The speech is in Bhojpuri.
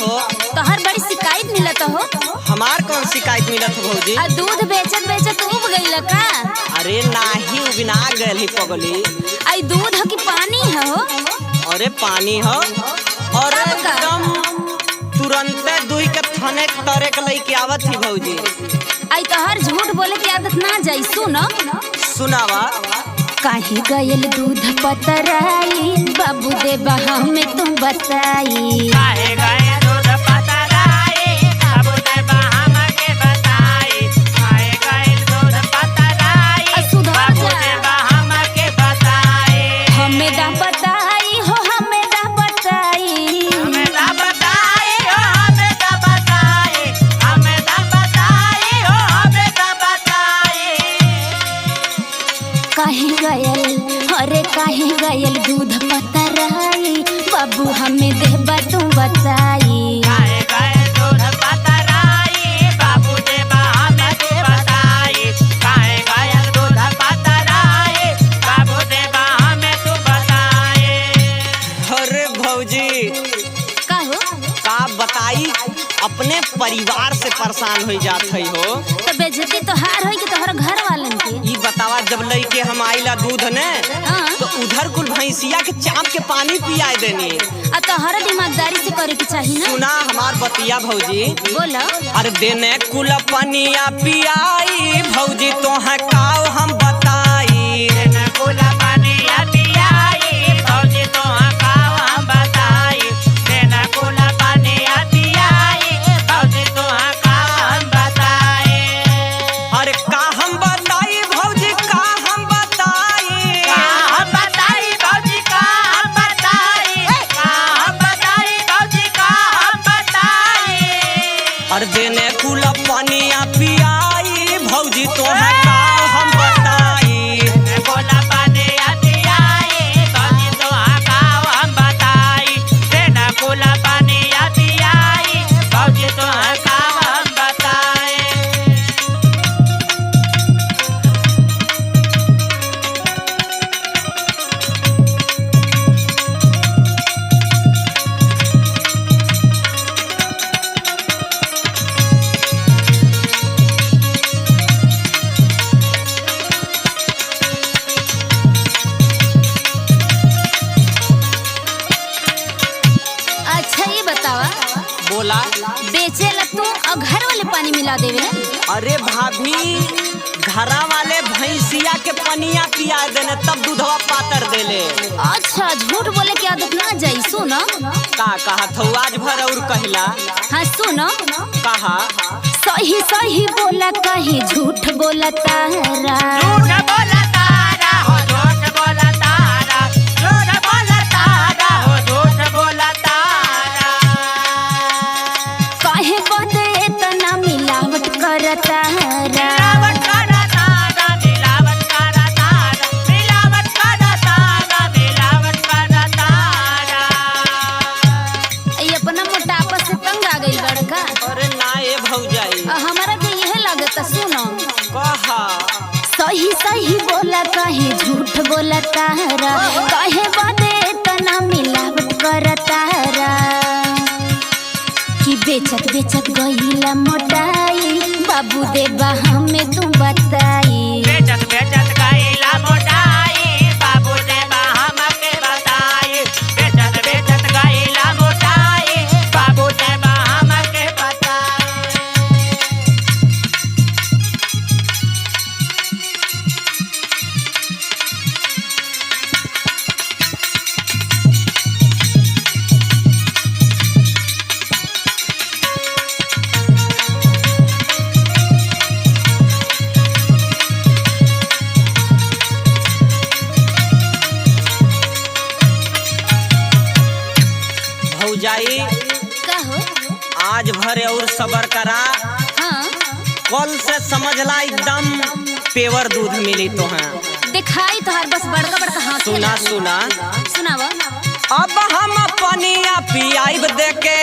हो? तोहर बड़ी शिकायत मिलत हो। हमार कौन शिकायत मिलत हो भौजी? आ दूध बेचत बेचत उब गइल का? अरे नाही उबिना गइल ही पगली। आई दूध ह कि पानी है हो? अरे पानी हो और तब का? एकदम तुरंते दुई के थने तरे के लई आवत ही भौजी। आई तोहर झूठ बोले की आदत ना जाई। सुनो सुनावा। काहे गयल दूध पतराई बाबू दे बहा में तुम बताई। काहे गए दूध पतराई बाबू दे बहा के बताई। काहे गए दूध पतराई सुधार बाबू जा। दे बहा के बताई। हमें दा बताई हो हमें दा बताई। हमें दा बताई हो हमें दा बताई। हमें दा बताई हो हमें दा बताई। काहे गयल अरे काहे गयल दूध पतराई बाबू हमें देबा तुम बताई। काहे गए दूध पतराई बाबू दे बहा के बताई। काहे गए दूध पतराई बाबू दे बहा तू बताई। अरे भौजी का हो? का बताई अपने परिवार से परेशान हो जात है हो। तो बेइज्जती तोहार होई कि तोहर घर वालन के? ई बतावा जब लइके हम आइला दूध ने हाँ। तो उधर कुल भैंसिया के चाप के पानी पियाए देनी। आ तोहरा दिमागदारी से करे के चाहिए ना। सुना हमार बतिया भौजी। बोलो अरे देने कुल पनिया पियाई भौजी तोहा काव हम बताई। देने कुला पानिया पियाई भौजी तोहा काव हम बताई। देने कुला पानिया पियाई भौजी तोहा काव हम बताई। अरे का हम बताई भौजी का हम बताई। का हम बताई भौजी का हम बताई। का हम बताई भौजी का हम बताई। अरे देने कुल पनिया पियाई भौजी तोहा काव हम बताई। देने कुला पानिया पियाई भौजी तोहा काव हम बताई। देने कुला पानिया पियाई भौजी तोहा काव हम बताई। अच्छा ये बतावा बोला। बेचे ला तू और घर वाले पानी मिला देवे ना? अरे भाभी घरा वाले भैंसिया के पनिया पिया देने तब दूधवा पातर देले। अच्छा झूठ बोले की आदत ना जाई। सुनो का कहा थौ आज भर और कहला। हाँ सुनो कहा सही सही बोला कहीं झूठ बोला तारा। झूठ बोला तारा हो झूठ बोला तारा। झूठ बोला तारा हो झूठ बोला तारा। काहे बदे इतना मिलावट कर तारा। मिलावट करा तारा मिलावट करा तारा। मिलावट करा तारा मिलावट करा तारा। ये अपना मोटापा से तंग आ गई बड़का। अरे ना ए भौजाई हमारा के यह लागत। सुनो कहा सही सही बोला कहीं झूठ बोला तारा। काहे बदे इतना मिलावट कर तारा कि बेचत बेचत गईला मोटाई बाबू दे बहा में तू बताई। बेचत बेचत गईला मोटाई बाबू दे बहा के बताई। बेचत बेचत गईला मोटाई बाबू दे बहा के बताई। भौजाई का हो? आज भर और सबर करा। हाँ कल से समझला एकदम पेवर दूध मिली तो है। दिखाई तोहार बस बड़का बड़का हाथ। सुना सुना सुनावा अब हम पनिया पियाइब दे के